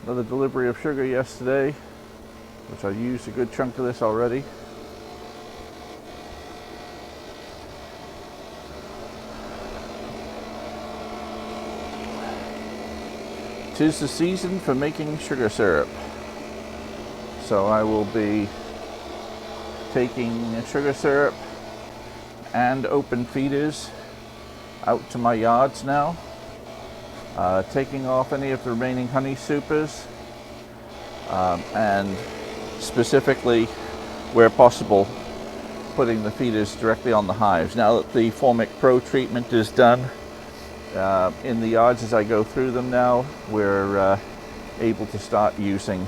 Another delivery of sugar yesterday, which I used a good chunk of this already. Tis the season for making sugar syrup. So I will be taking sugar syrup and open feeders out to my yards now, taking off any of the remaining honey supers, and specifically, where possible, putting the feeders directly on the hives. Now that the Formic Pro treatment is done in the yards, as I go through them now, we're able to start using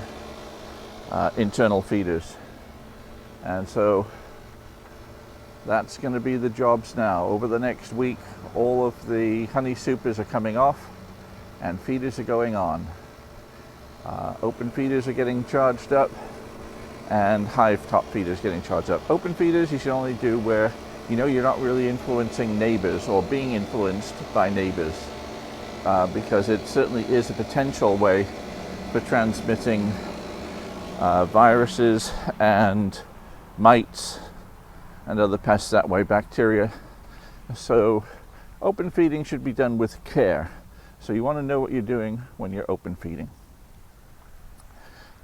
internal feeders. And so that's going to be the jobs now. Over the next week, all of the honey supers are coming off and feeders are going on. Open feeders are getting charged up and hive top feeders getting charged up. Open feeders you should only do where you know you're not really influencing neighbors or being influenced by neighbors, because it certainly is a potential way for transmitting viruses and mites and other pests that way, bacteria. So open feeding should be done with care. So you want to know what you're doing when you're open feeding.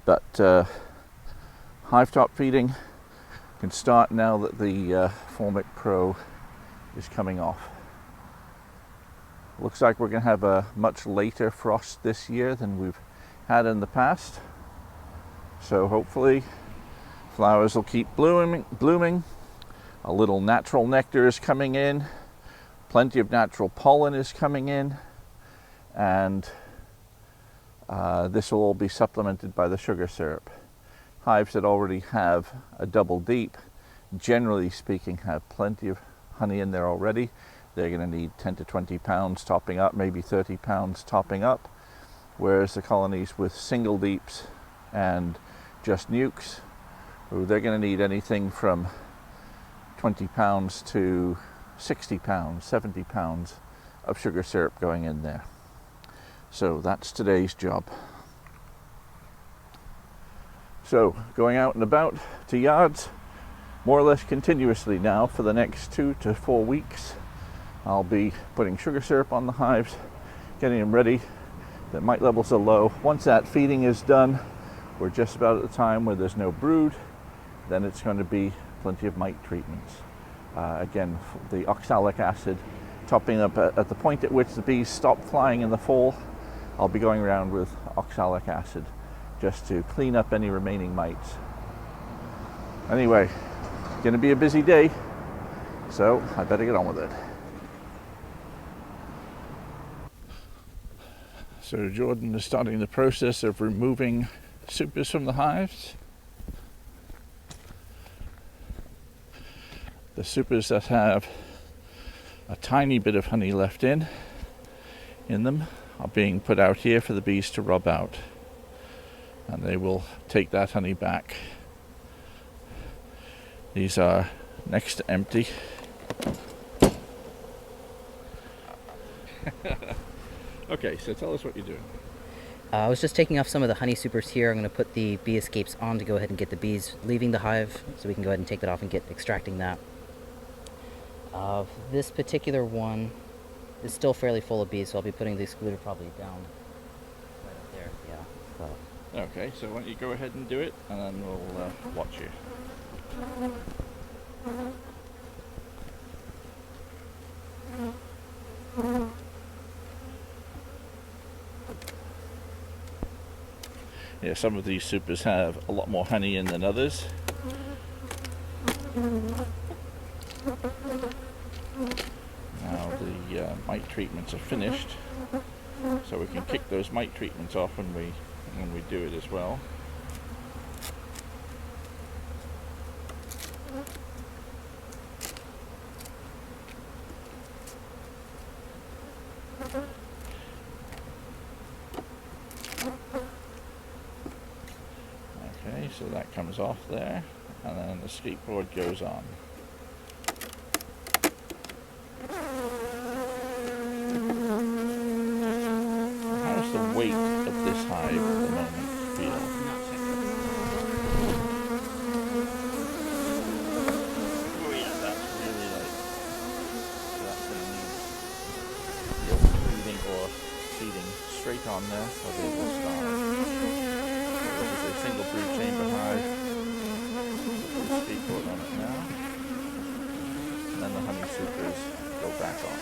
But hive top feeding can start now that the Formic Pro is coming off. Looks like we're going to have a much later frost this year than we've had in the past. So hopefully flowers will keep blooming. A little natural nectar is coming in. Plenty of natural pollen is coming in. And this will all be supplemented by the sugar syrup. Hives that already have a double deep, generally speaking, have plenty of honey in there already. They're going to need 10 to 20 pounds topping up, maybe 30 pounds topping up. Whereas the colonies with single deeps and just nukes, they're going to need anything from 20 pounds to 60 pounds, 70 pounds of sugar syrup going in there. So that's today's job. So going out and about to yards more or less continuously now for the next 2 to 4 weeks. I'll be putting sugar syrup on the hives, getting them ready. The mite levels are low. Once that feeding is done, we're just about at the time where there's no brood. Then it's going to be plenty of mite treatments. Again, the oxalic acid topping up at the point at which the bees stop flying in the fall. I'll be going around with oxalic acid just to clean up any remaining mites. Anyway, going to be a busy day, so I better get on with it. So Jordan is starting the process of removing supers from the hives. The supers that have a tiny bit of honey left in them are being put out here for the bees to rub out, and they will take that honey back. These are next to empty. Okay, so tell us what you're doing. I was just taking off some of the honey supers here. I'm going to put the bee escapes on to go ahead and get the bees leaving the hive, so we can go ahead and take that off and get extracting that. This particular one is still fairly full of bees, so I'll be putting the excluder probably down right up there. Yeah. So. Okay, so why don't you go ahead and do it, and then we'll watch you. Yeah, some of these supers have a lot more honey in than others. Now the mite treatments are finished, so we can kick those mite treatments off when we do it as well. Okay, so that comes off there, and then the skateboard goes on. How's the weight of this hive at the moment? straight on there, so they will start. So this is a single brood chamber hive. Put the escape board on it now. And then the honey supers go back on.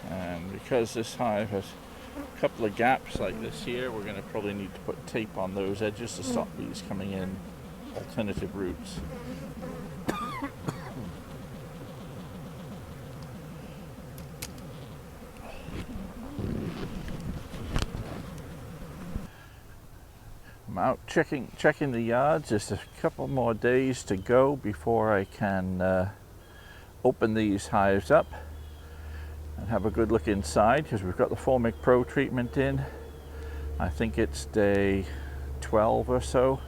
And because this hive has a couple of gaps like this here, we're going to probably need to put tape on those edges to stop bees coming in alternative routes. I'm out checking the yards. Just a couple more days to go before I can open these hives up and have a good look inside, because we've got the Formic Pro treatment in. I think it's day 12 or so,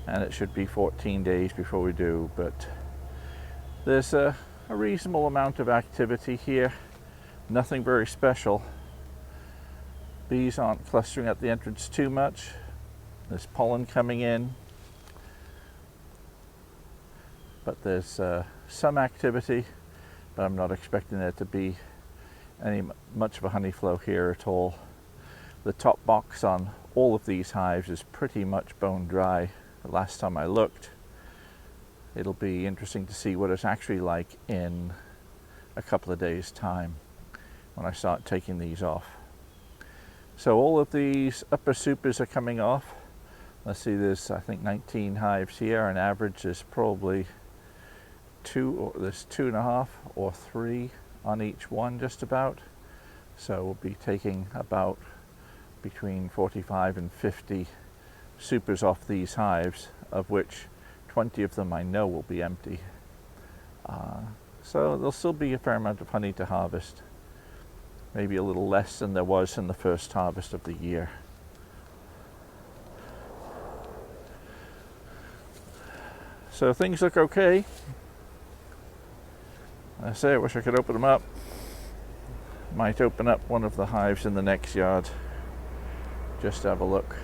and it should be 14 days before we do, but there's a reasonable amount of activity here. Nothing very special. Bees aren't clustering at the entrance too much. There's pollen coming in, but there's some activity, but I'm not expecting there to be much of a honey flow here at all. The top box on all of these hives is pretty much bone dry. The last time I looked, it'll be interesting to see what it's actually like in a couple of days' time when I start taking these off. So all of these upper supers are coming off. Let's see, there's I think 19 hives here, and average is probably there's 2.5 or 3 on each one just about. So we'll be taking about between 45 and 50 supers off these hives, of which 20 of them I know will be empty. So there'll still be a fair amount of honey to harvest. Maybe a little less than there was in the first harvest of the year. So things look okay. I say I wish I could open them up. Might open up one of the hives in the next yard just to have a look.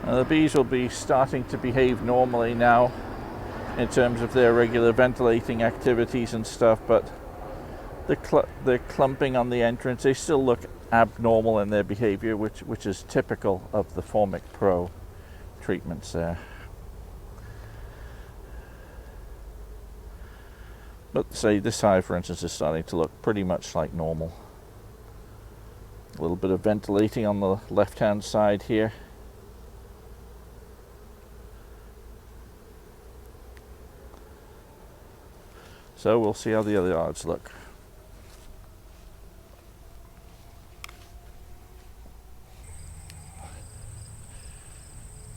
Now the bees will be starting to behave normally now in terms of their regular ventilating activities and stuff, but the clumping on the entrance, they still look abnormal in their behavior, which is typical of the Formic Pro treatments there. But say this hive, for instance, is starting to look pretty much like normal. A little bit of ventilating on the left-hand side here. So we'll see how the other yards look.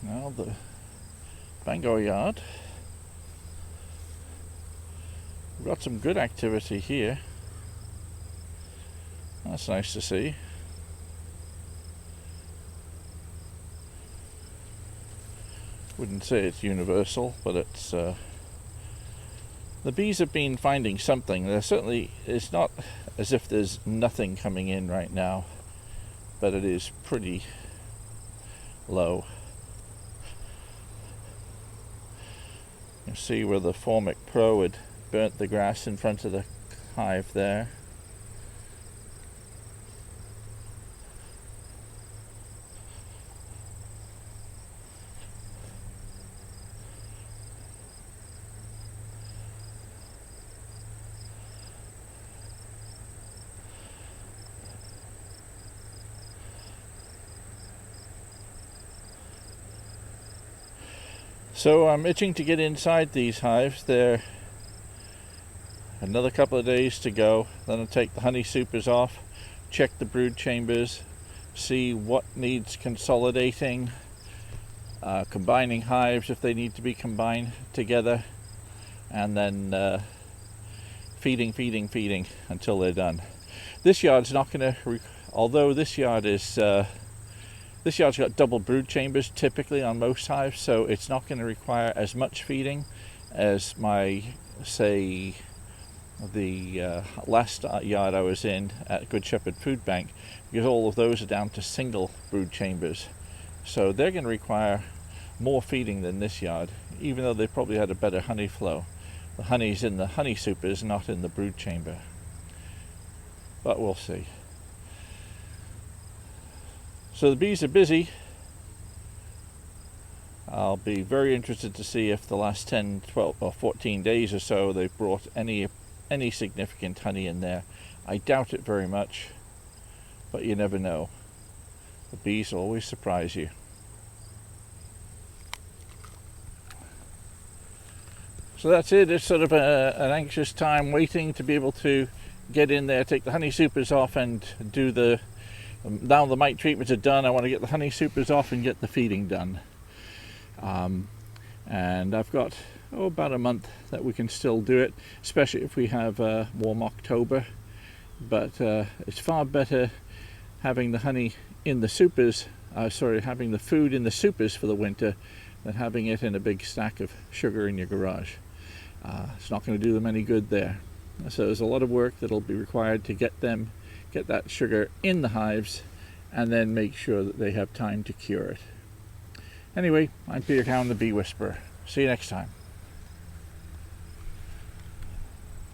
Now the Bangor yard. We've got some good activity here. That's nice to see. Wouldn't say it's universal, but it's the bees have been finding something. There certainly is not as if there's nothing coming in right now, but it is pretty low. You see where the Formic Pro had burnt the grass in front of the hive there. So I'm itching to get inside these hives. They're another couple of days to go. Then I'll take the honey supers off, check the brood chambers, see what needs consolidating, combining hives if they need to be combined together, and then feeding until they're done. This yard's not going to, although this yard's got double brood chambers typically on most hives, so it's not going to require as much feeding as my, say, the last yard I was in at Good Shepherd Food Bank, because all of those are down to single brood chambers. So they're going to require more feeding than this yard, even though they probably had a better honey flow. The honey's in the honey supers, not in the brood chamber. But we'll see. So the bees are busy. I'll be very interested to see if the last 10, 12 or 14 days or so they've brought any significant honey in there. I doubt it very much, but you never know. The bees always surprise you. So that's it. It's sort of an anxious time waiting to be able to get in there, take the honey supers off and do the, now the mite treatments are done, I want to get the honey supers off and get the feeding done. And I've got about a month that we can still do it, especially if we have a warm October. But it's far better having the honey in the supers, having the food in the supers for the winter than having it in a big stack of sugar in your garage. It's not going to do them any good there. So there's a lot of work that'll be required to get that sugar in the hives and then make sure that they have time to cure it. Anyway, I'm Peter Cowan, the Bee Whisperer. See you next time.